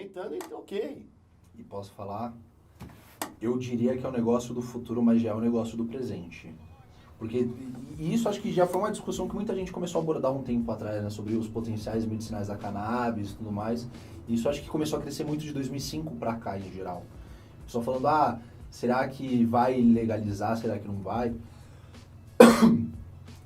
aproveitando e ok. E posso falar? Eu diria que é um negócio do futuro, mas já é um negócio do presente. Porque e isso acho que já foi uma discussão que muita gente começou a abordar um tempo atrás, né, sobre os potenciais medicinais da cannabis e tudo mais. E isso acho que começou a crescer muito de 2005 para cá, em geral. Só falando, será que vai legalizar, será que não vai?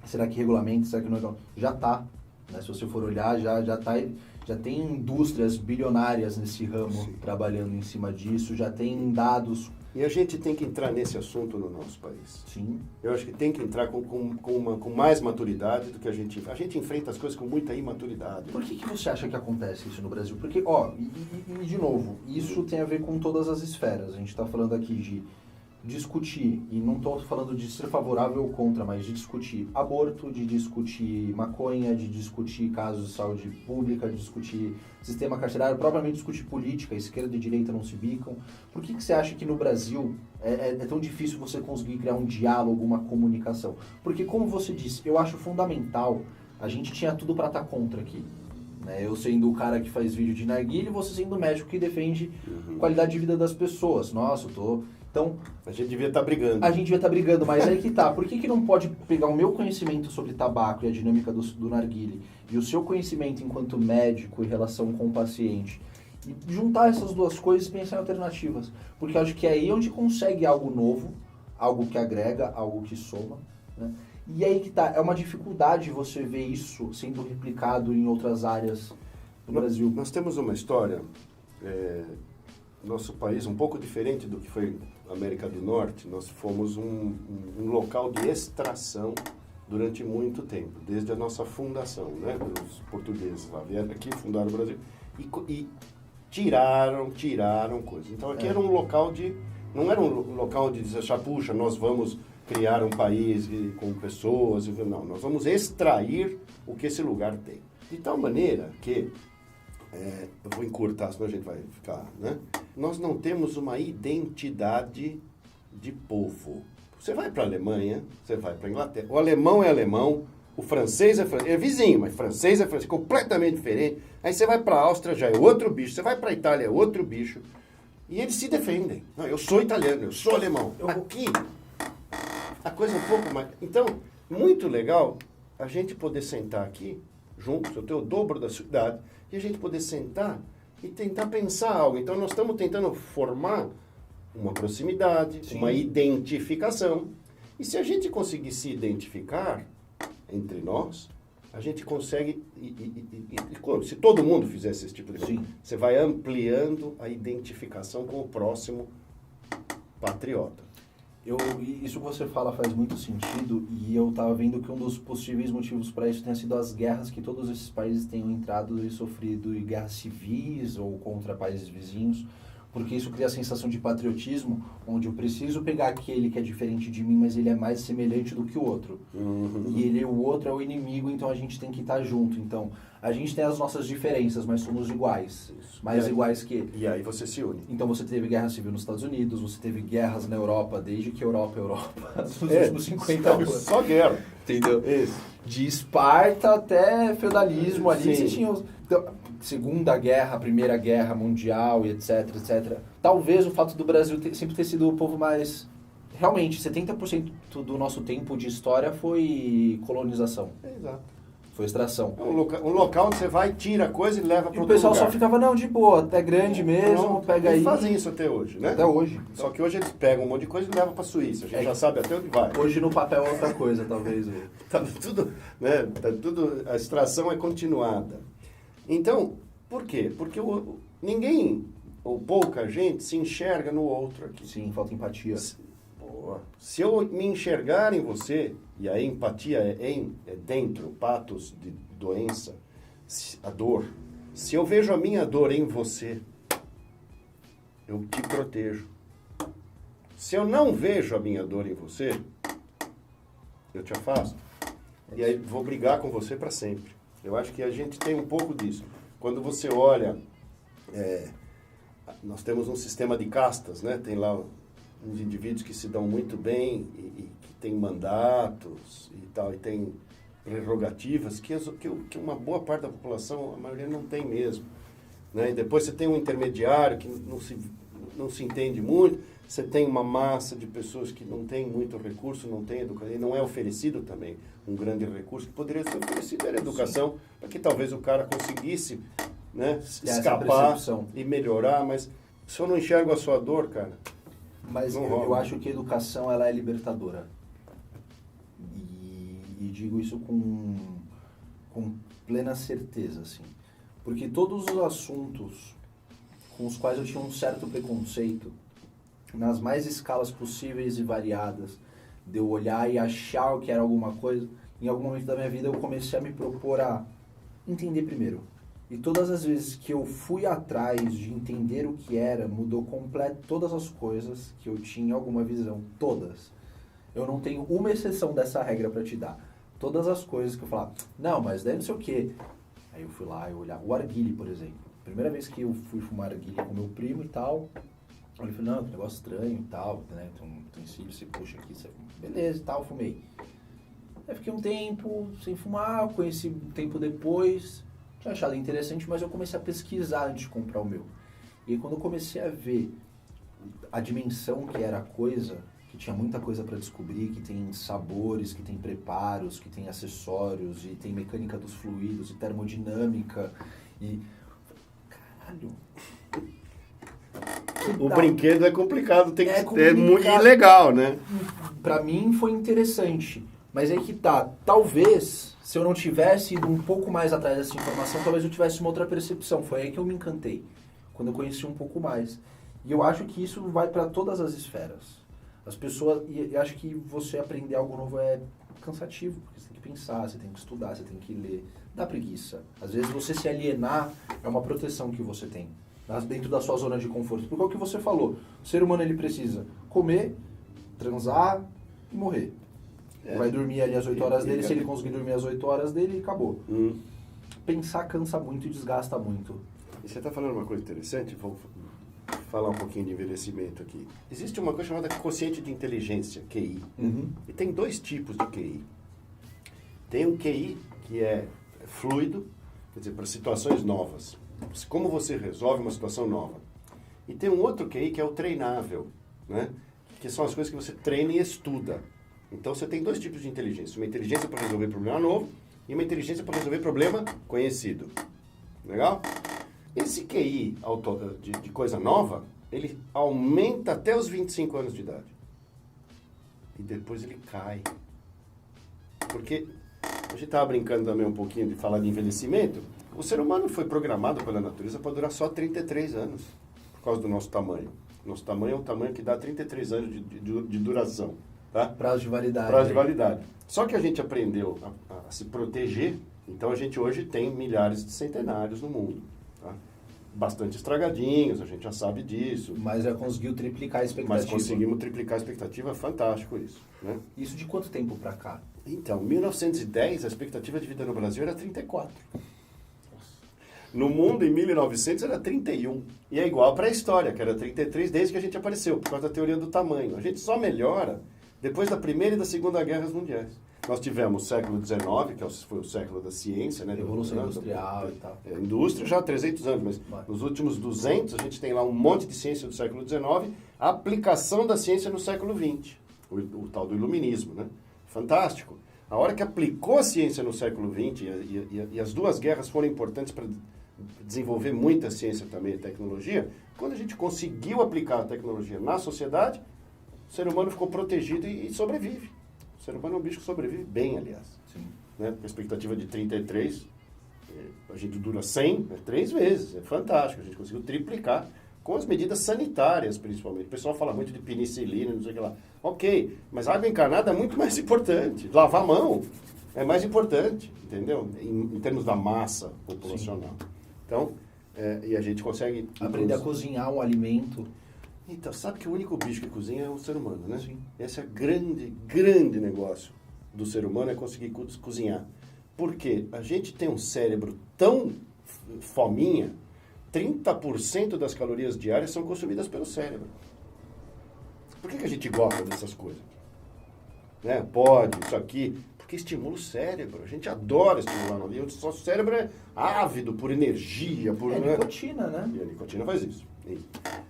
Será que regulamenta, será que não? Já tá, né? Se você for olhar, já tem indústrias bilionárias nesse ramo. Sim. Trabalhando em cima disso, já tem dados. E a gente tem que entrar nesse assunto no nosso país. Sim. Eu acho que tem que entrar com mais maturidade do que a gente... A gente enfrenta as coisas com muita imaturidade. Por que você acha que acontece isso no Brasil? Porque, de novo, isso tem a ver com todas as esferas. A gente está falando aqui de discutir, e não estou falando de ser favorável ou contra, mas de discutir aborto, de discutir maconha, de discutir casos de saúde pública, de discutir sistema carcerário, propriamente discutir política, esquerda e direita não se bicam. Por que você acha que no Brasil é tão difícil você conseguir criar um diálogo, uma comunicação? Porque, como você disse, eu acho fundamental, a gente tinha tudo para estar contra aqui. Né? Eu sendo o cara que faz vídeo de narguilha e você sendo o médico que defende qualidade de vida das pessoas. Nossa, eu tô... Então, a gente devia estar brigando. A gente devia estar brigando, mas aí que tá. Por que não pode pegar o meu conhecimento sobre tabaco e a dinâmica do narguile e o seu conhecimento enquanto médico em relação com o paciente e juntar essas duas coisas e pensar em alternativas? Porque eu acho que é aí onde consegue algo novo, algo que agrega, algo que soma, né? E aí que tá. É uma dificuldade você ver isso sendo replicado em outras áreas do Brasil. Nós temos uma história... Nosso país, um pouco diferente do que foi a América do Norte, nós fomos um local de extração durante muito tempo, desde a nossa fundação, né? Os portugueses lá vieram aqui, fundaram o Brasil e tiraram coisas. Então aqui era um local não era um local de dizer, puxa, nós vamos criar um país com pessoas, não, nós vamos extrair o que esse lugar tem. De tal maneira que eu vou encurtar, senão a gente vai ficar, né? Nós não temos uma identidade de povo. Você vai para a Alemanha, você vai para a Inglaterra, o alemão é alemão, o francês é francês, é vizinho, mas francês é francês, completamente diferente. Aí você vai para a Áustria, já é outro bicho, você vai para a Itália, é outro bicho. E eles se defendem. Não, eu sou italiano, eu sou alemão. Aqui, a coisa é um pouco mais... Então, muito legal a gente poder sentar aqui, juntos, eu tenho o dobro da sua idade, e a gente poder sentar e tentar pensar algo. Então, nós estamos tentando formar uma proximidade, sim, uma identificação. E se a gente conseguir se identificar entre nós, a gente consegue... se todo mundo fizesse esse tipo de coisa, você vai ampliando a identificação com o próximo patriota. Isso que você fala faz muito sentido, e eu estava vendo que um dos possíveis motivos para isso tenha sido as guerras que todos esses países tenham entrado e sofrido, e guerras civis ou contra países vizinhos, porque isso cria a sensação de patriotismo, onde eu preciso pegar aquele que é diferente de mim, mas ele é mais semelhante do que o outro. E o outro é o inimigo, então a gente tem que estar junto. Então, a gente tem as nossas diferenças, mas somos iguais. Mais iguais que ele. E aí você se une. Então você teve guerra civil nos Estados Unidos, você teve guerras na Europa, desde que Europa, nos últimos 50 anos. Só guerra. Entendeu? Isso. De Esparta até feudalismo ali, sim, você tinha... Segunda Guerra, Primeira Guerra Mundial, e etc, etc. Talvez o fato do Brasil sempre ter sido o povo mais... Realmente, 70% do nosso tempo de história foi colonização. Exato. Foi extração. Um local onde você vai, tira a coisa e leva para outro lugar. E o pessoal só ficava, não, de boa, é grande mesmo, pega aí. Eles fazem isso até hoje, né? Até hoje. Só que hoje eles pegam um monte de coisa e levam para a Suíça. A gente já sabe até onde vai. Hoje no papel é outra coisa, talvez. Tá tudo, né? A extração é continuada. Então, por quê? Porque ninguém, ou pouca gente, se enxerga no outro aqui. Sim, falta empatia. Se eu me enxergar em você, e a empatia é dentro, patos de doença, a dor. Se eu vejo a minha dor em você, eu te protejo. Se eu não vejo a minha dor em você, eu te afasto. E aí vou brigar com você para sempre. Eu acho que a gente tem um pouco disso. Quando você olha, nós temos um sistema de castas, né? Tem lá uns indivíduos que se dão muito bem e que têm mandatos e tal, e tem prerrogativas que uma boa parte da população, a maioria não tem mesmo. né? E depois você tem um intermediário que não se entende muito, você tem uma massa de pessoas que não tem muito recurso, não tem educação, e não é oferecido também um grande recurso, que poderia ser oferecido era educação, para que talvez o cara conseguisse, né, escapar e melhorar, mas se eu não enxergo a sua dor, cara... Mas eu acho que a educação ela é libertadora. E digo isso com plena certeza, assim. Porque todos os assuntos com os quais eu tinha um certo preconceito, nas mais escalas possíveis e variadas, de eu olhar e achar que era alguma coisa, em algum momento da minha vida eu comecei a me propor a entender primeiro. E todas as vezes que eu fui atrás de entender o que era, mudou completo todas as coisas que eu tinha alguma visão, todas. Eu não tenho uma exceção dessa regra para te dar. Todas as coisas que eu falava, não, mas daí não sei o quê. Aí eu fui lá e olhar. O arguile, por exemplo. Primeira vez que eu fui fumar arguile com meu primo e tal, ele falou, não, que negócio estranho e tal, né? Tem cílio, você puxa aqui, você... beleza e tal, fumei. Aí fiquei um tempo sem fumar, conheci um tempo depois, tinha achado interessante, mas eu comecei a pesquisar antes de comprar o meu. E aí, quando eu comecei a ver a dimensão que era a coisa, que tinha muita coisa para descobrir, que tem sabores, que tem preparos, que tem acessórios, e tem mecânica dos fluidos, e termodinâmica, e... caralho... O brinquedo é complicado, tem que ser muito legal, né? Pra mim foi interessante, mas aí que tá, talvez, se eu não tivesse ido um pouco mais atrás dessa informação, talvez eu tivesse uma outra percepção, foi aí que eu me encantei, quando eu conheci um pouco mais. E eu acho que isso vai para todas as esferas. As pessoas, e acho que você aprender algo novo é cansativo, porque você tem que pensar, você tem que estudar, você tem que ler, dá preguiça. Às vezes você se alienar é uma proteção que você tem. Dentro da sua zona de conforto. Porque é o que você falou, o ser humano ele precisa comer, transar e morrer. Vai dormir ali às 8 horas dele, se ele conseguir dormir às 8 horas dele, acabou. Pensar cansa muito e desgasta muito. E você está falando uma coisa interessante, vou falar um pouquinho de envelhecimento aqui. Existe uma coisa chamada quociente de inteligência, QI. E tem dois tipos de QI. Tem um QI que é fluido, quer dizer, para situações novas. Como você resolve uma situação nova. E tem um outro QI que é o treinável, né? Que são as coisas que você treina e estuda. Então você tem dois tipos de inteligência. Uma inteligência para resolver problema novo e uma inteligência para resolver problema conhecido. Legal? Esse QI de coisa nova, ele aumenta até os 25 anos de idade. E depois ele cai. Porque a gente estava brincando também um pouquinho de falar de envelhecimento. O ser humano foi programado pela natureza para durar só 33 anos, por causa do nosso tamanho. Nosso tamanho é um tamanho que dá 33 anos de duração. Tá? Prazo de validade. Prazo de validade. Só que a gente aprendeu a se proteger, então a gente hoje tem milhares de centenários no mundo. Tá? Bastante estragadinhos, a gente já sabe disso. Mas já conseguiu triplicar a expectativa. Mas conseguimos triplicar a expectativa, fantástico isso. Né? Isso de quanto tempo para cá? Então, em 1910, a expectativa de vida no Brasil era 34. No mundo, em 1900, era 31. E é igual para a história, que era 33 desde que a gente apareceu, por causa da teoria do tamanho. A gente só melhora depois da Primeira e da Segunda Guerras Mundiais. Nós tivemos o século XIX, que foi o século da ciência, né? Revolução Industrial e tal. Indústria já há 300 anos, mas nos últimos 200 a gente tem lá um monte de ciência do século XIX, a aplicação da ciência no século XX, o tal do iluminismo, né? Fantástico. A hora que aplicou a ciência no século XX, e as duas guerras foram importantes para desenvolver muita ciência também e tecnologia, quando a gente conseguiu aplicar a tecnologia na sociedade, o ser humano ficou protegido e sobrevive. O ser humano é um bicho que sobrevive bem, aliás. Sim. Né? Com a expectativa de 33, a gente dura 100, 3 vezes. É fantástico. A gente conseguiu triplicar com as medidas sanitárias, principalmente. O pessoal fala muito de penicilina, não sei o que lá. Ok, mas água encanada é muito mais importante. Lavar a mão é mais importante, entendeu? Em termos da massa populacional. Sim. Então, e a gente consegue... Aprender a cozinhar um alimento. Então, sabe que o único bicho que cozinha é o ser humano, né? Sim. Esse é o grande negócio do ser humano, é conseguir cozinhar. Porque a gente tem um cérebro tão fominha, 30% das calorias diárias são consumidas pelo cérebro. Por que a gente gosta dessas coisas? né? Pode, isso aqui, porque estimula o cérebro. A gente adora estimular no livro. O cérebro é ávido por energia, por... É nicotina, né? E a nicotina faz isso.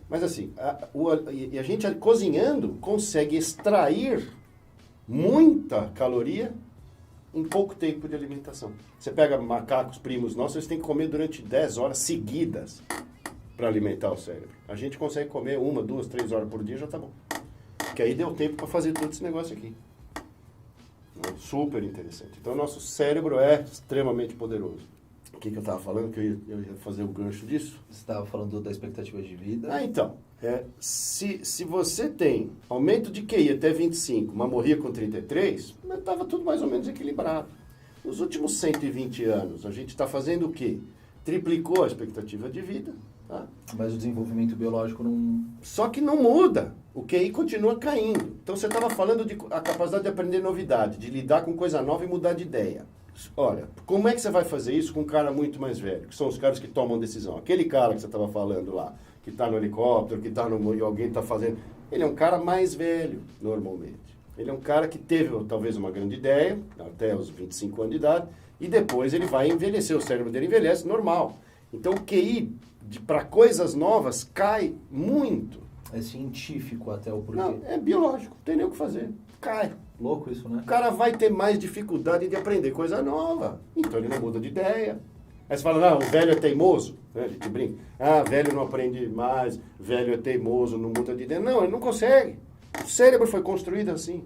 Mas assim, a gente cozinhando consegue extrair muita caloria em pouco tempo de alimentação. Você pega macacos primos nossos, eles têm que comer durante 10 horas seguidas para alimentar o cérebro. A gente consegue comer 1, 2, 3 horas por dia, já tá bom. Porque aí deu tempo para fazer todo esse negócio aqui. Super interessante. Então, o nosso cérebro é extremamente poderoso. O que eu estava falando? Que eu ia fazer o gancho disso? Você estava falando da expectativa de vida. Então, se você tem aumento de QI até 25, mas morria com 33, estava tudo mais ou menos equilibrado. Nos últimos 120 anos, a gente está fazendo o quê? Triplicou a expectativa de vida. Tá? Mas o desenvolvimento biológico não... Só que não muda. O QI continua caindo. Então, você estava falando de a capacidade de aprender novidade, de lidar com coisa nova e mudar de ideia. Olha, como é que você vai fazer isso com um cara muito mais velho? Que são os caras que tomam decisão. Aquele cara que você estava falando lá, que está no helicóptero, que está no... e alguém está fazendo... Ele é um cara mais velho, normalmente. Ele é um cara que teve, talvez, uma grande ideia, até os 25 anos de idade, e depois ele vai envelhecer. O cérebro dele envelhece normal. Então, o QI para coisas novas cai muito. É científico até o porquê. Não, é biológico. Não tem nem o que fazer. Cai. Louco isso, né? O cara vai ter mais dificuldade de aprender coisa nova. Então ele não muda de ideia. Aí você fala, não, o velho é teimoso. Né? A gente brinca. Ah, velho não aprende mais, velho é teimoso, não muda de ideia. Não, ele não consegue. O cérebro foi construído assim.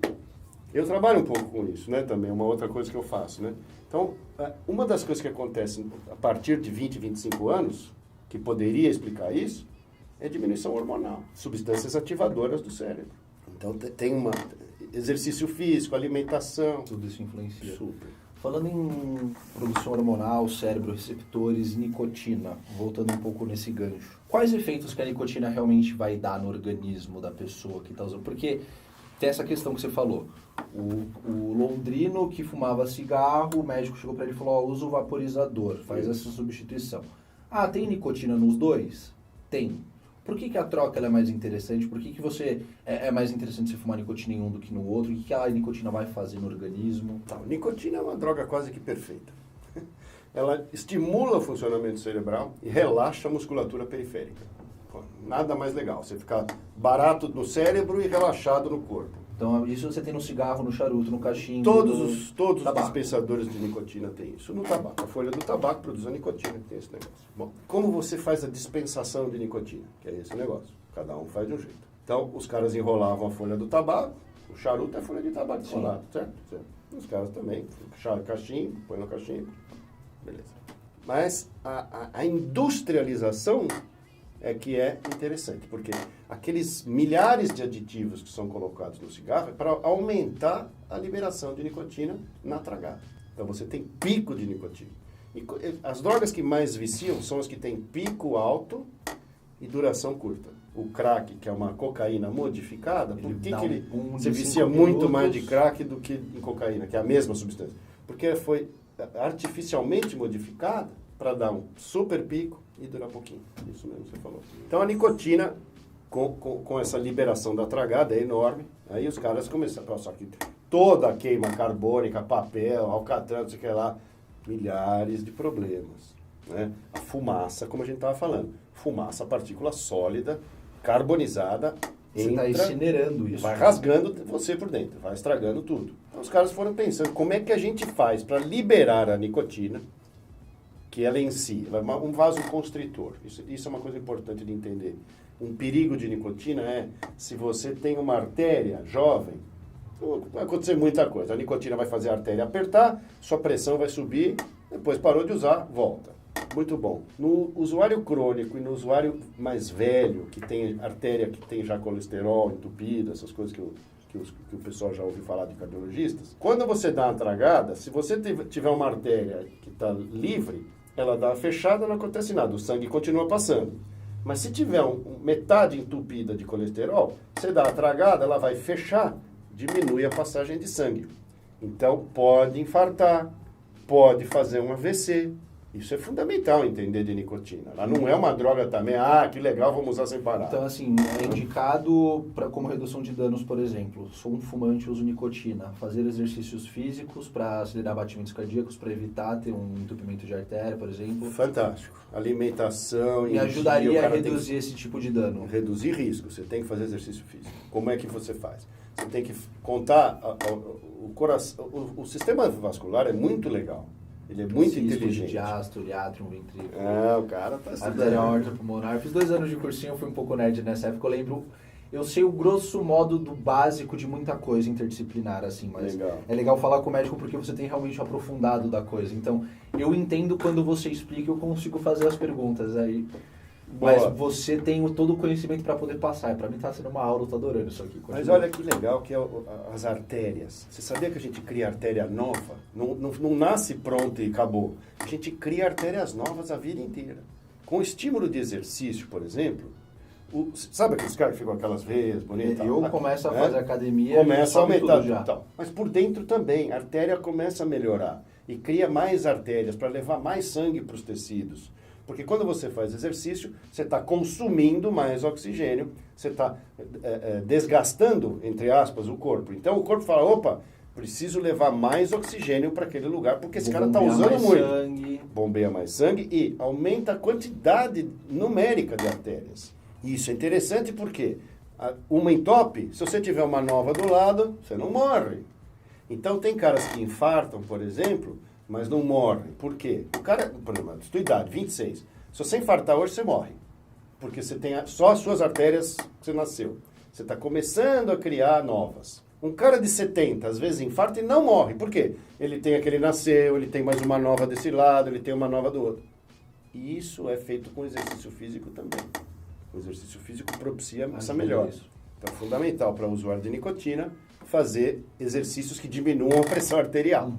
Eu trabalho um pouco com isso, né? Também, uma outra coisa que eu faço, né? Então, uma das coisas que acontece a partir de 20, 25 anos, que poderia explicar isso, é diminuição hormonal. Substâncias ativadoras do cérebro. Então, tem exercício físico, alimentação. Tudo isso influencia. Super. Falando em produção hormonal, cérebro, receptores e nicotina, voltando um pouco nesse gancho, quais efeitos que a nicotina realmente vai dar no organismo da pessoa que está usando? Porque tem essa questão que você falou, o londrino que fumava cigarro, o médico chegou para ele e falou, usa o vaporizador, faz essa substituição. Ah, tem nicotina nos dois? Tem. Por que a troca ela é mais interessante? Por que você é mais interessante você fumar nicotina em um do que no outro? O que a nicotina vai fazer no organismo? Tá, nicotina é uma droga quase que perfeita. Ela estimula o funcionamento cerebral e relaxa a musculatura periférica. Nada mais legal, você ficar barato no cérebro e relaxado no corpo. Então, isso você tem no cigarro, no charuto, no cachimbo... Todos os dispensadores de nicotina têm isso. No tabaco, a folha do tabaco produz a nicotina, que tem esse negócio. Bom, como você faz a dispensação de nicotina? Que é esse negócio. Cada um faz de um jeito. Então, os caras enrolavam a folha do tabaco, o charuto é folha de tabaco enrolado, certo? Os caras também, cachimbo, põe no cachimbo, beleza. Mas a industrialização é que é interessante, porque aqueles milhares de aditivos que são colocados no cigarro é para aumentar a liberação de nicotina na tragada. Então você tem pico de nicotina. E as drogas que mais viciam são as que têm pico alto e duração curta. O crack, que é uma cocaína modificada, por que você vicia muito mais de crack do que em cocaína, que é a mesma substância? Porque foi artificialmente modificada para dar um super pico e durar pouquinho. Isso mesmo que você falou. Então a nicotina, com essa liberação da tragada, é enorme. Aí os caras começaram, só que toda a queima carbônica, papel, alcatrão, não sei o que lá, milhares de problemas. Né? A fumaça, como a gente estava falando, fumaça, partícula sólida, carbonizada, você está incinerando isso. Vai rasgando você por dentro, vai estragando tudo. Então os caras foram pensando, como é que a gente faz para liberar a nicotina, que ela em si, um vasoconstritor. Isso é uma coisa importante de entender. Um perigo de nicotina é, se você tem uma artéria jovem, vai acontecer muita coisa. A nicotina vai fazer a artéria apertar, sua pressão vai subir, depois parou de usar, volta. Muito bom. No usuário crônico e no usuário mais velho, que tem artéria, que tem já colesterol entupido, essas coisas que o pessoal já ouviu falar de cardiologistas, quando você dá uma tragada, se você tiver uma artéria que está livre, ela dá fechada, não acontece nada, o sangue continua passando. Mas se tiver metade entupida de colesterol, você dá a tragada, ela vai fechar, diminui a passagem de sangue. Então, pode infartar, pode fazer um AVC, Isso é fundamental entender de nicotina. Ela não é uma droga também, que legal, vamos usar separado. Então, assim, é indicado como redução de danos, por exemplo. Sou um fumante, uso nicotina. Fazer exercícios físicos para acelerar batimentos cardíacos, para evitar ter um entupimento de artéria, por exemplo. Fantástico. Alimentação... Me ajudaria a reduzir esse tipo de dano. Reduzir risco. Você tem que fazer exercício físico. Como é que você faz? Você tem que contar... O coração, o sistema vascular é muito legal. Ele é muito inteligente. Diástole, atrium, ventrículo. O cara tá estudando. Artéria aorta pulmonar. Fiz 2 anos de cursinho, eu fui um pouco nerd nessa época. Eu lembro, eu sei o grosso modo do básico de muita coisa interdisciplinar, assim, mas legal. É legal falar com o médico porque você tem realmente o aprofundado da coisa. Então, eu entendo quando você explica, eu consigo fazer as perguntas aí. Boa. Mas você tem todo o conhecimento para poder passar. E para mim tá sendo uma aula, eu tô adorando isso aqui. Mas olha que legal que é as artérias. Você sabia que a gente cria artéria nova? Não nasce pronto e acabou. A gente cria artérias novas a vida inteira. Com estímulo de exercício, por exemplo, sabe aqueles caras que ficam aquelas veias bonitas? Eu começo a fazer academia começa a aumentar já. Então, mas por dentro também, a artéria começa a melhorar. E cria mais artérias para levar mais sangue para os tecidos. Porque quando você faz exercício, você está consumindo mais oxigênio, você está desgastando, entre aspas, o corpo. Então o corpo fala, opa, preciso levar mais oxigênio para aquele lugar, porque esse cara está usando muito. Sangue. Bombeia mais sangue e aumenta a quantidade numérica de artérias. Isso é interessante porque uma entope, se você tiver uma nova do lado, você não morre. Então tem caras que infartam, por exemplo, mas não morrem. Por quê? O cara, por exemplo, sua idade, 26. Se você infartar hoje, você morre. Porque você tem só as suas artérias que você nasceu. Você está começando a criar novas. Um cara de 70, às vezes, infarta e não morre. Por quê? Ele tem aquele nasceu, ele tem mais uma nova desse lado, ele tem uma nova do outro. E isso é feito com exercício físico também. O exercício físico propicia essa melhora. Então, é fundamental para o usuário de nicotina fazer exercícios que diminuam a pressão arterial.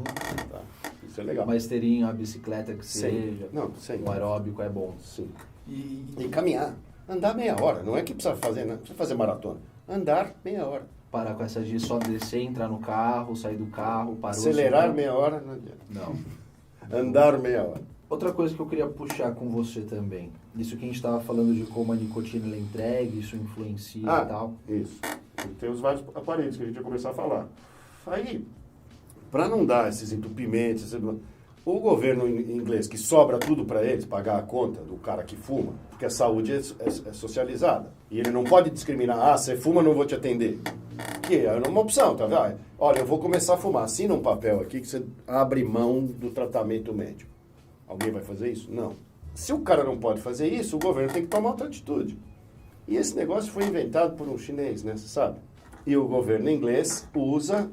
Tá? Isso é legal. Uma esteirinha, a bicicleta que seja. Não, o aeróbico é bom. Sim. E caminhar. Andar meia hora. Não é que precisa fazer, não precisa fazer maratona. Andar meia hora. Parar com essa de só descer, entrar no carro, sair do carro, parar. Acelerar meia hora não adianta. Não. Andar meia hora. Outra coisa que eu queria puxar com você também. Isso que a gente estava falando de como a nicotina é entregue, isso influencia e tal. Isso. Tem os vários aparelhos que a gente vai começar a falar. Aí, para não dar esses entupimentos, o governo inglês, que sobra tudo para eles, pagar a conta do cara que fuma, porque a saúde é socializada. E ele não pode discriminar, você fuma, não vou te atender. Que é uma opção, tá vendo? Olha, eu vou começar a fumar. Assina um papel aqui que você abre mão do tratamento médico. Alguém vai fazer isso? Não. Se o cara não pode fazer isso, o governo tem que tomar outra atitude. E esse negócio foi inventado por um chinês, né? Você sabe? E o governo inglês usa,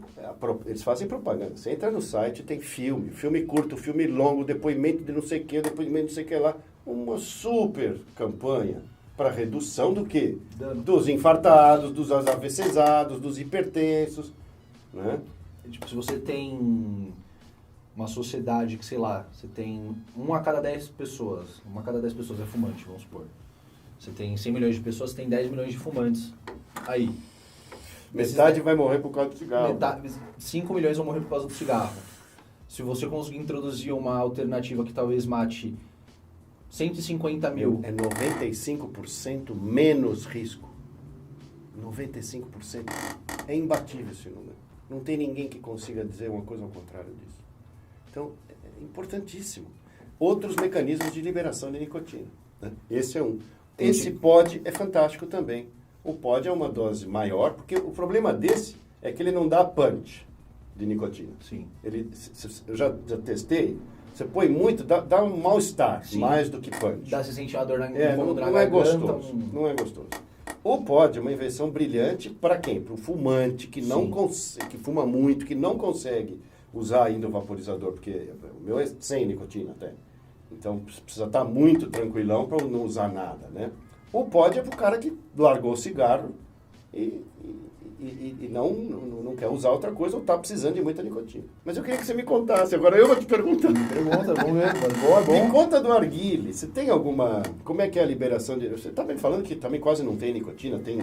eles fazem propaganda. Você entra no site, tem filme curto, filme longo, depoimento de não sei o que, depoimento de não sei o que lá. Uma super campanha para redução do quê? Dos infartados, dos AVCzados, dos hipertensos, né? Tipo, se você tem uma sociedade que, sei lá, você tem 1 a cada 10 pessoas é fumante, vamos supor. Você tem 100 milhões de pessoas, você tem 10 milhões de fumantes. Aí. Metade vai morrer por causa do cigarro. 5 milhões vão morrer por causa do cigarro. Se você conseguir introduzir uma alternativa que talvez mate 150 mil... É 95% menos risco. 95%. É imbatível esse número. Não tem ninguém que consiga dizer uma coisa ao contrário disso. Então, é importantíssimo. Outros mecanismos de liberação de nicotina. Né? Esse é um. Esse pod é fantástico também. O pod é uma dose maior, porque o problema desse é que ele não dá punch de nicotina. Sim. Eu já testei, você põe muito, dá um mal-estar, mais do que punch. Você sente uma dor na não garganta. É gostoso, não é gostoso. O pod é uma invenção brilhante para quem? Para o fumante que não que fuma muito, que não consegue usar ainda o vaporizador, porque o meu é sem nicotina até. Então precisa estar muito tranquilão para não usar nada, né? O pod é para o cara que largou o cigarro e não quer usar outra coisa ou está precisando de muita nicotina. Mas eu queria que você me contasse, agora eu vou te perguntar. Pergunta, vamos ver. Boa, bom. Me conta do arguile, você tem alguma... Como é que é a liberação de... Você está me falando que também quase não tem nicotina, tem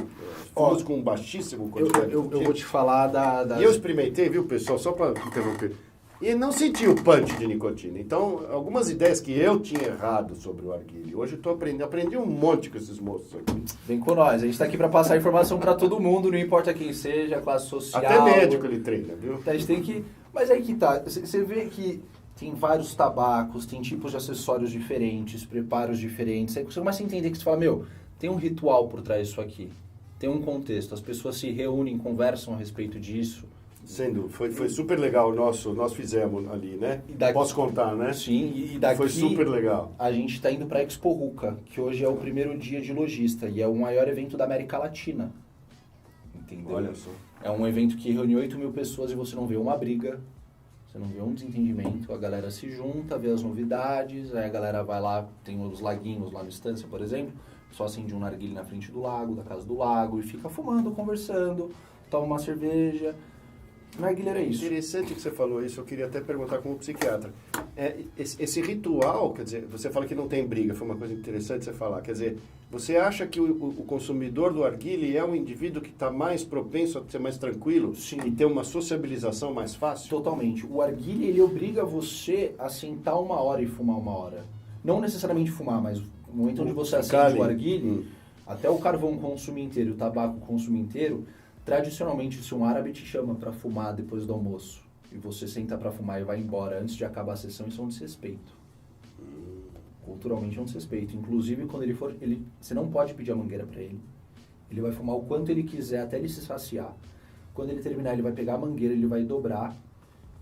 fumos com baixíssimo quantidade de nicotina. Eu vou te falar E eu experimentei, viu, pessoal, só para interromper. e não sentiu o punch de nicotina. Então, algumas ideias que eu tinha errado sobre o arguile, hoje eu estou aprendendo. Aprendi um monte com esses moços aqui. Vem com nós. A gente está aqui para passar informação para todo mundo, não importa quem seja, classe social. Até médico ele treina, viu? A gente tem que... Mas aí que tá. Você vê que tem vários tabacos, tem tipos de acessórios diferentes, preparos diferentes. Aí você começa a entender que você fala, meu, tem um ritual por trás disso aqui. Tem um contexto. As pessoas se reúnem, conversam a respeito disso. Sendo, foi super legal nós fizemos ali, né? Daqui, posso contar, né? Sim, e daqui foi super legal. A gente está indo para a Expo Ruca, que hoje é o primeiro dia de lojista e é o maior evento da América Latina. Entendeu? Olha só. É um evento que reúne 8 mil pessoas e você não vê uma briga, você não vê um desentendimento, a galera se junta, vê as novidades, aí a galera vai lá, tem os laguinhos lá no Estância, por exemplo, só acende um narguilé na frente do lago, da casa do lago, e fica fumando, conversando, toma uma cerveja. Narguilé era isso. Interessante que você falou isso, eu queria até perguntar como psiquiatra. Esse ritual, quer dizer, você fala que não tem briga, foi uma coisa interessante você falar, quer dizer, você acha que o consumidor do arguile é um indivíduo que está mais propenso a ser mais tranquilo? Sim. E ter uma sociabilização mais fácil? Totalmente. O arguile, ele obriga você a sentar 1 hora e fumar 1 hora. Não necessariamente fumar, mas no momento onde você acende o arguile, até o carvão consumir inteiro, o tabaco consumir inteiro, tradicionalmente, se um árabe te chama para fumar depois do almoço e você senta para fumar e vai embora antes de acabar a sessão, isso é um desrespeito. Culturalmente é um desrespeito. Inclusive, quando ele for, você não pode pedir a mangueira para ele. Ele vai fumar o quanto ele quiser até ele se saciar. Quando ele terminar, ele vai pegar a mangueira, ele vai dobrar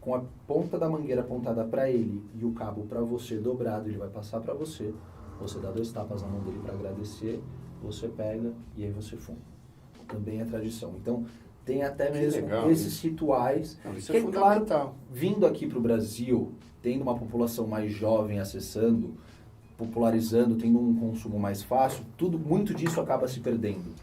com a ponta da mangueira apontada para ele e o cabo para você dobrado, ele vai passar para você. Você dá 2 tapas na mão dele para agradecer, você pega e aí você fuma. Também é tradição. Então, tem até mesmo legal, esses rituais. Isso que é fundamental. claro, vindo aqui para o Brasil, tendo uma população mais jovem acessando, popularizando, tendo um consumo mais fácil, muito disso acaba se perdendo.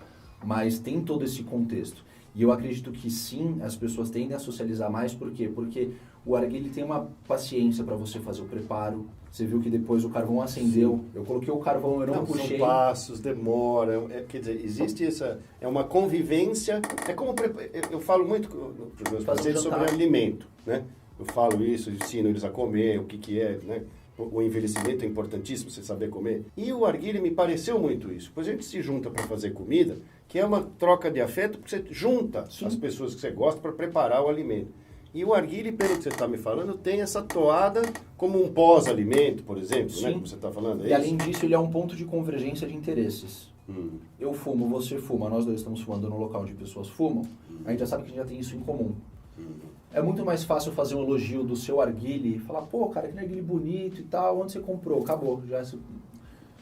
Mas tem todo esse contexto. E eu acredito que sim, as pessoas tendem a socializar mais. Por quê? Porque o arguile tem uma paciência para você fazer o preparo. Você viu que depois o carvão acendeu. Sim. Eu coloquei o carvão, eu não puxei. São passos, demora. Quer dizer, existe essa... É uma convivência. É como... Eu falo muito para os meus pacientes sobre alimento, né? Eu falo isso, ensino eles a comer, o que é, né? O envelhecimento é importantíssimo, você saber comer. E o arguile me pareceu muito isso. Depois a gente se junta para fazer comida, que é uma troca de afeto, porque você junta Sim. as pessoas que você gosta para preparar o alimento. E o arguile, pelo que você está me falando, tem essa toada como um pós-alimento, por exemplo, né? Como você está falando. E além disso, ele é um ponto de convergência de interesses. Eu fumo, você fuma, nós dois estamos fumando no local onde pessoas fumam, a gente já sabe que a gente já tem isso em comum. É muito mais fácil fazer um elogio do seu arguile e falar, pô, cara, que narguile bonito e tal, onde você comprou? Acabou. Já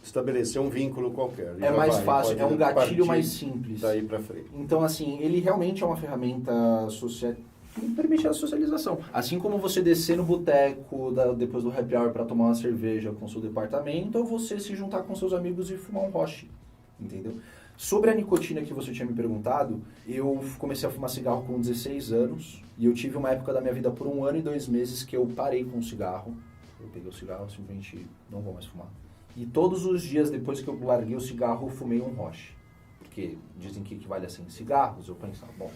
estabelecer um vínculo qualquer. É mais fácil, é um gatilho mais simples. Daí pra frente. Então, assim, ele realmente é uma ferramenta social que permite a socialização. Assim como você descer no boteco depois do happy hour para tomar uma cerveja com seu departamento, ou você se juntar com seus amigos e fumar um roche, entendeu? Sobre a nicotina que você tinha me perguntado, eu comecei a fumar cigarro com 16 anos e eu tive uma época da minha vida por 1 ano e 2 meses que eu parei com o cigarro. Eu peguei o cigarro, simplesmente não vou mais fumar. E todos os dias depois que eu larguei o cigarro, eu fumei um roche. Porque dizem que equivale a 100 cigarros, eu pensava, bom...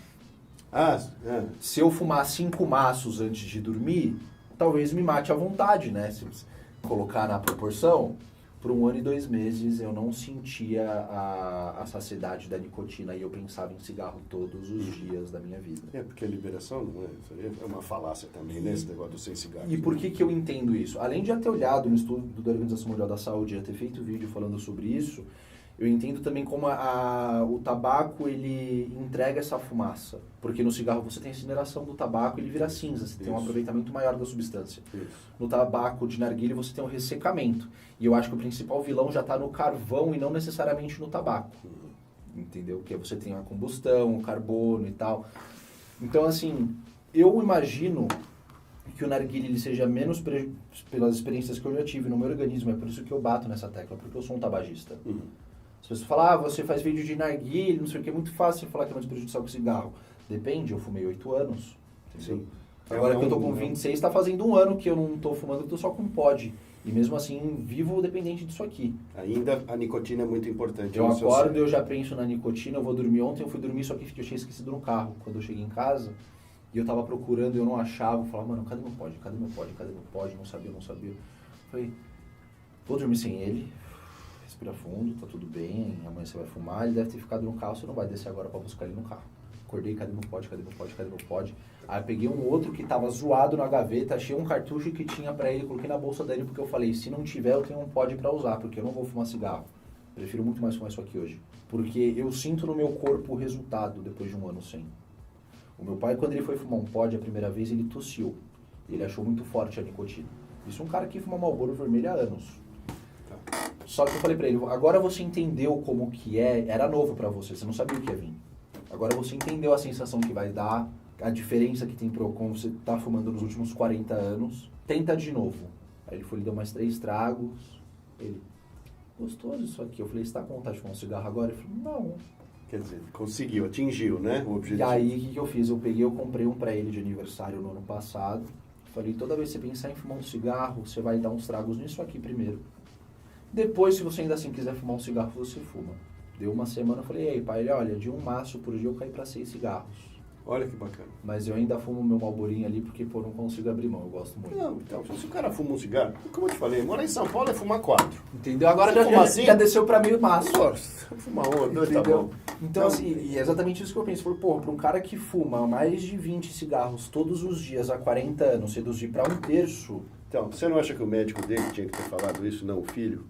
Se eu fumar 5 maços antes de dormir, talvez me mate à vontade, né? Se colocar na proporção... Por 1 ano e 2 meses eu não sentia a saciedade da nicotina e eu pensava em cigarro todos os dias da minha vida. Porque a liberação não é uma falácia também, né?Esse negócio do sem cigarro. E por que eu entendo isso? Além de já ter olhado no estudo da Organização Mundial da Saúde, já ter feito vídeo falando sobre isso, eu entendo também como o tabaco ele entrega essa fumaça. Porque no cigarro você tem a incineração do tabaco, ele vira cinza, você tem um aproveitamento maior da substância. No tabaco de narguilé você tem um ressecamento. E eu acho que o principal vilão já está no carvão e não necessariamente no tabaco. Entendeu? Porque você tem a combustão, o carbono e tal. Então, assim, eu imagino que o narguilé ele seja menos pelas experiências que eu já tive no meu organismo. É por isso que eu bato nessa tecla, porque eu sou um tabagista. As pessoas falam, você faz vídeo de narguilé, não sei o que, é muito fácil falar que é mais prejudicial que cigarro. Depende, eu fumei 8 anos. Sim. Agora que eu tô com 26, está fazendo 1 ano que eu não tô fumando, que eu tô só com pod. E mesmo assim, vivo dependente disso aqui. Ainda a nicotina é muito importante. Eu acordo, eu já penso na nicotina, eu vou dormir. Ontem eu fui dormir, só que eu tinha esquecido no carro. Quando eu cheguei em casa, E eu tava procurando e eu não achava. Eu falava, mano, cadê meu pod? Cadê meu pod? Cadê meu pod? Não sabia. Falei, vou dormir sem ele. Respira fundo, tá tudo bem. Amanhã você vai fumar. Ele deve ter ficado no carro, você não vai descer agora pra buscar ele no carro. Acordei, cadê meu pod? Aí eu peguei um outro que tava zoado na gaveta, achei um cartucho que tinha pra ele, coloquei na bolsa dele, porque eu falei, se não tiver, eu tenho um pod pra usar, porque eu não vou fumar cigarro. Prefiro muito mais fumar isso aqui hoje. Porque eu sinto no meu corpo o resultado depois de um ano sem. O meu pai, quando ele foi fumar um pod a primeira vez, ele tossiu. Ele achou muito forte a nicotina. Isso é um cara que fuma Marlboro vermelho há anos. Só que eu falei pra ele, agora você entendeu como que é, era novo pra você, você não sabia o que ia vir. Agora você entendeu a sensação que vai dar, a diferença que tem pro como você tá fumando nos últimos 40 anos. Tenta de novo. Aí ele foi, ele deu mais 3 tragos. Ele, gostoso isso aqui. Eu falei, você tá com vontade de fumar um cigarro agora? Ele falou, não. Quer dizer, conseguiu, atingiu, né, o objetivo. E aí, o que eu fiz? Eu comprei um pra ele de aniversário no ano passado. Falei, toda vez que você pensar em fumar um cigarro, você vai dar uns tragos nisso aqui primeiro. Depois, se você ainda assim quiser fumar um cigarro, você fuma. Deu uma semana, eu falei, e aí, pai, ele, olha, de um maço por dia eu caí pra 6 cigarros. Olha que bacana. Mas eu ainda fumo meu Marlborinho ali porque, pô, não consigo abrir mão, eu gosto muito. Não, então, se o cara fuma um cigarro, como eu te falei, morar em São Paulo é fumar 4. Entendeu? Agora já desceu pra meio maço. Fumar um, 2, tá Entendeu? bom. Então, assim, e é exatamente isso que eu penso. Falei, pô, pra um cara que fuma mais de 20 cigarros todos os dias há 40 anos, reduzir pra 1/3... Então, você não acha que o médico dele tinha que ter falado isso, não o filho?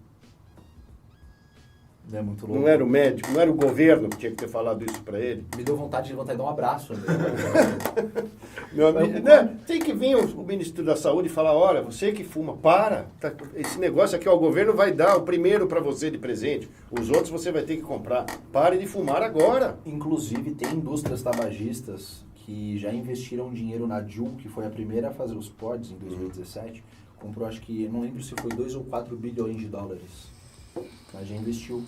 É muito louco. Não era o médico, não era o governo que tinha que ter falado isso pra ele? Me deu vontade de levantar e dar um abraço. Meu amigo, né? Tem que vir o Ministro da Saúde e falar, olha, você que fuma, para. Esse negócio aqui, ó, o governo vai dar o primeiro pra você de presente. Os outros você vai ter que comprar. Pare de fumar agora. Inclusive, tem indústrias tabagistas que já investiram dinheiro na Juul, que foi a primeira a fazer os pods em 2017. Comprou, acho que, não lembro se foi 2 ou 4 bilhões de dólares. Mas já investiu.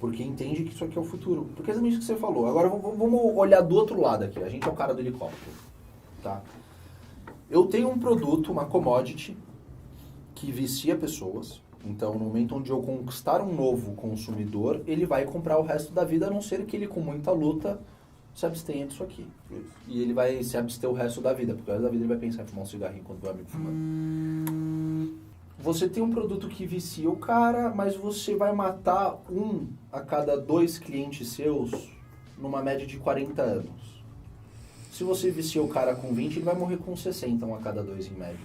Porque entende que isso aqui é o futuro. Porque é exatamente o que você falou. Agora vamos olhar do outro lado aqui. A gente é o cara do helicóptero. Tá? Eu tenho um produto, uma commodity, que vicia pessoas. Então, no momento onde eu conquistar um novo consumidor, ele vai comprar o resto da vida, a não ser que ele, com muita luta, se abstenha disso aqui. Isso. E ele vai se abster o resto da vida. Porque o resto da vida ele vai pensar em fumar um cigarrinho quando o amigo fumando. Você tem um produto que vicia o cara, mas você vai matar 1 a cada 2 clientes seus numa média de 40 anos. Se você vicia o cara com 20, ele vai morrer com 60, 1 a cada 2 em média.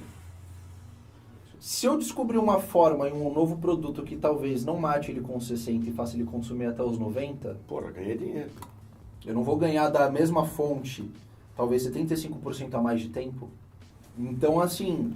Se eu descobrir uma forma e um novo produto que talvez não mate ele com 60 e faça ele consumir até os 90... Porra, ganhei dinheiro. Eu não vou ganhar da mesma fonte, talvez 75% a mais de tempo. Então, assim,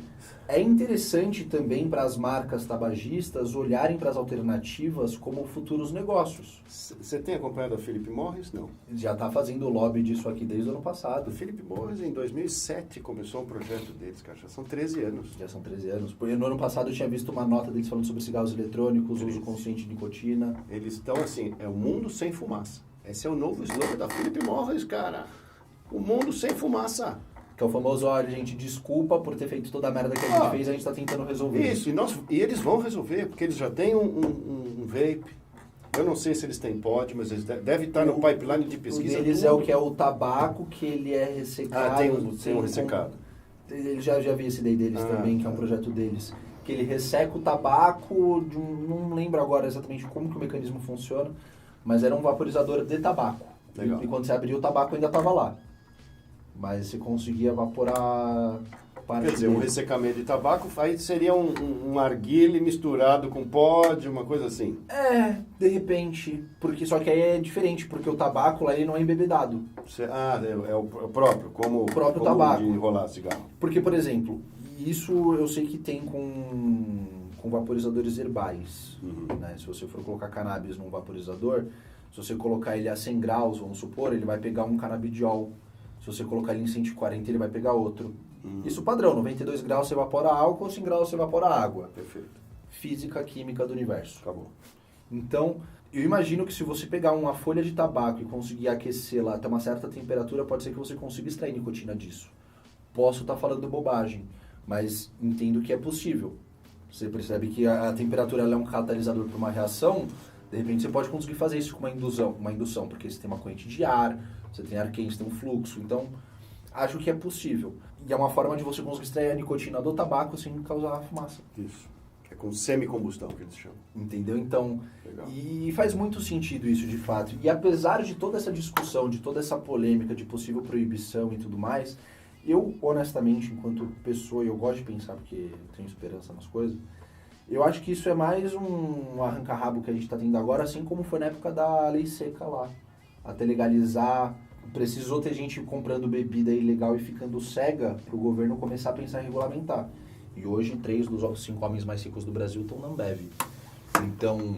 é interessante também para as marcas tabagistas olharem para as alternativas como futuros negócios. Você tem acompanhado a Philip Morris? Não. Já está fazendo lobby disso aqui desde o ano passado. A Philip Morris, em 2007, começou um projeto deles, cara. Já são 13 anos. Já são 13 anos. Porque no ano passado eu tinha visto uma nota deles falando sobre cigarros eletrônicos, uso consciente de nicotina. Eles estão assim, é o mundo sem fumaça. Esse é o novo slogan da Philip Morris, cara. O mundo sem fumaça. Que é o famoso, olha, gente, desculpa por ter feito toda a merda que a gente fez, a gente tá tentando resolver isso. E eles vão resolver, porque eles já têm um vape. Eu não sei se eles têm pod, mas eles devem estar no pipeline de pesquisa. O deles é o que é o tabaco, que ele é ressecado. Tem um ressecado. Ele já vi esse daí deles também, que é um projeto deles. Que ele resseca o tabaco, não lembro agora exatamente como que o mecanismo funciona, mas era um vaporizador de tabaco. Legal. E quando você abriu o tabaco ainda estava lá. Mas você conseguia evaporar parte. Quer dizer, um ressecamento de tabaco aí seria um narguile misturado com pod, uma coisa assim. De repente. Porque, só que aí é diferente, porque o tabaco lá ele não é embebedado. É o próprio, como tabaco. De enrolar cigarro. Porque, por exemplo, isso eu sei que tem com vaporizadores herbais. Né? Se você for colocar cannabis num vaporizador, se você colocar ele a 100 graus, vamos supor, ele vai pegar um canabidiol. Se você colocar ele em 140, ele vai pegar outro. Isso padrão, 92 graus você evapora álcool, 100 graus você evapora água. Perfeito. Física, química do universo. Acabou. Então, eu imagino que se você pegar uma folha de tabaco e conseguir aquecê-la até uma certa temperatura, pode ser que você consiga extrair nicotina disso. Posso estar falando bobagem, mas entendo que é possível. Você percebe que a temperatura ela é um catalisador para uma reação, de repente você pode conseguir fazer isso com uma indução, porque você tem uma corrente de ar, você tem ar quente, você tem um fluxo. Então, Acho que é possível. E é uma forma de você conseguir extrair a nicotina do tabaco sem causar fumaça. Isso. É com semicombustão que eles chamam. Entendeu? Então, Legal. e faz muito sentido isso de fato. E apesar de toda essa discussão, de toda essa polêmica de possível proibição e tudo mais, eu, honestamente, enquanto pessoa, eu gosto de pensar porque eu tenho esperança nas coisas, eu acho que isso é mais um arranca-rabo que a gente está tendo agora, assim como foi na época da lei seca lá. Até legalizar, precisou ter gente comprando bebida ilegal e ficando cega para o governo começar a pensar em regulamentar. E hoje 3 dos 5 homens mais ricos do Brasil estão na Ambev. Então,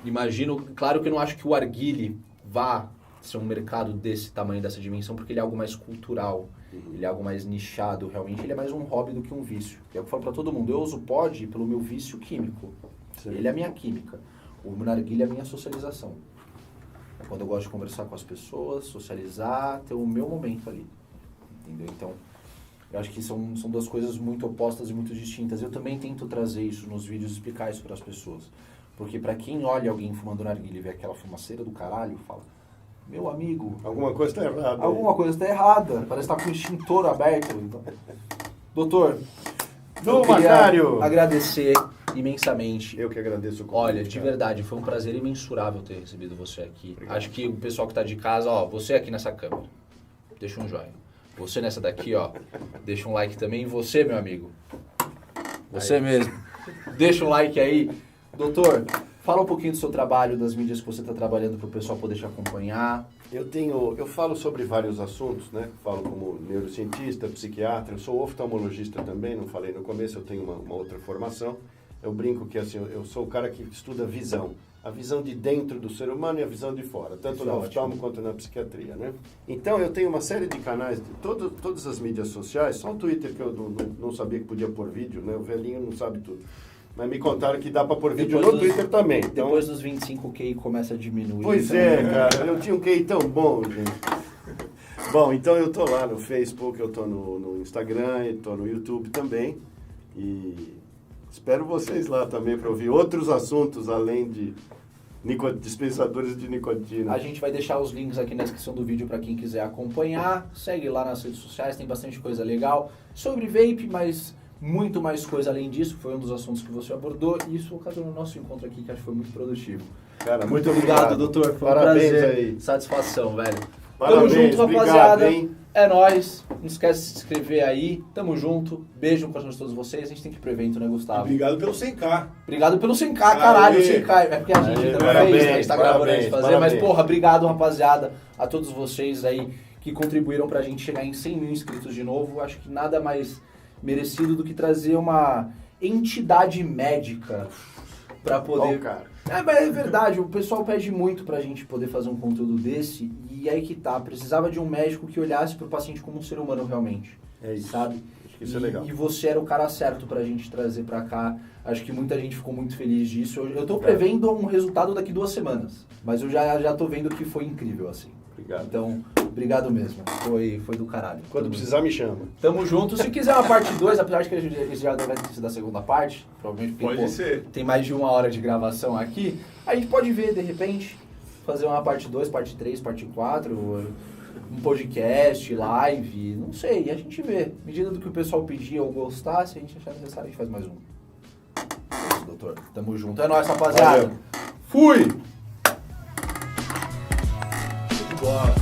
imagino, claro que eu não acho que o arguile vá ser um mercado desse tamanho, dessa dimensão, porque ele é algo mais cultural, ele é algo mais nichado, realmente ele é mais um hobby do que um vício. É o que eu falo para todo mundo, eu uso pod pelo meu vício químico. Sim. Ele é a minha química. O narguilé é a minha socialização. É quando eu gosto de conversar com as pessoas, socializar, ter o meu momento ali. Entendeu? Então, eu acho que são duas coisas muito opostas e muito distintas. Eu também tento trazer isso nos vídeos, explicar isso para as pessoas. Porque para quem olha alguém fumando narguilé e vê aquela fumaceira do caralho, fala, meu amigo... Alguma coisa está errada. Alguma coisa está errada. Parece que está com o extintor aberto. Então. Doutor, eu queria agradecer imensamente. Eu que agradeço o convite. Olha, de verdade, foi um prazer imensurável ter recebido você aqui. Obrigado. Acho que o pessoal que está de casa, ó, você aqui nessa câmera, deixa um joinha. Você nessa daqui, ó, deixa um like também. E você, meu amigo, você aí mesmo, deixa um like aí. Doutor, fala um pouquinho do seu trabalho, das mídias que você está trabalhando para o pessoal poder te acompanhar. Eu falo sobre vários assuntos, né? Falo como neurocientista, psiquiatra, eu sou oftalmologista também, não falei no começo, eu tenho uma outra formação. Eu brinco que assim, eu sou o cara que estuda visão. A visão de dentro do ser humano e a visão de fora, tanto na oftalmo quanto na psiquiatria, né? Então, eu tenho uma série de canais, todas as mídias sociais, só o Twitter que eu não sabia que podia pôr vídeo, né? O velhinho não sabe tudo. Mas me contaram que dá para pôr vídeo no Twitter também. Então, depois dos 25, o QI começa a diminuir. Pois então, é, cara, eu tinha um QI tão bom, gente. Bom, então eu tô lá no Facebook, eu tô no Instagram, eu tô no YouTube também. E espero vocês lá também para ouvir outros assuntos além de dispensadores de nicotina. A gente vai deixar os links aqui na descrição do vídeo para quem quiser acompanhar. Segue lá nas redes sociais, tem bastante coisa legal sobre vape, mas muito mais coisa além disso. Foi um dos assuntos que você abordou e isso ocasionou o nosso encontro aqui, que acho que foi muito produtivo. Cara, muito obrigado, doutor. Foi parabéns um prazer. Aí. Satisfação, velho. Parabéns, tamo junto, rapaziada. Obrigado, é nóis. Não esquece de se inscrever aí. Tamo junto. Beijo no coração de todos vocês. A gente tem que ir pro evento, né, Gustavo? Obrigado pelo 100k. Obrigado pelo 100k, caralho. 100k. É porque a gente ainda não fez, né? A gente tá gravando antes de fazer. Mas, porra, obrigado, rapaziada. A todos vocês aí que contribuíram pra gente chegar em 100 mil inscritos de novo. Acho que nada mais merecido do que trazer uma entidade médica pra poder... cara. Mas é verdade, o pessoal pede muito pra gente poder fazer um conteúdo desse, e aí que tá, precisava de um médico que olhasse pro paciente como um ser humano realmente, é isso, sabe? Acho que isso é legal. E você era o cara certo pra gente trazer pra cá, acho que muita gente ficou muito feliz disso. Eu tô prevendo um resultado daqui 2 semanas, mas eu já tô vendo que foi incrível, assim. Obrigado. Então, obrigado mesmo, foi do caralho. Quando precisar, me chama. Tamo junto. Se quiser uma parte 2, apesar de que a já deve ter sido a segunda parte, provavelmente pode ser. Tem mais de 1 hora de gravação aqui, a gente pode ver, de repente, fazer uma parte 2, parte 3, parte 4, um podcast, live, não sei, a gente vê. À medida do que o pessoal pedir ou gostar, se a gente achar necessário, a gente faz mais um. É isso, doutor. Tamo junto. É nóis, rapaziada. Valeu. Fui! Boa.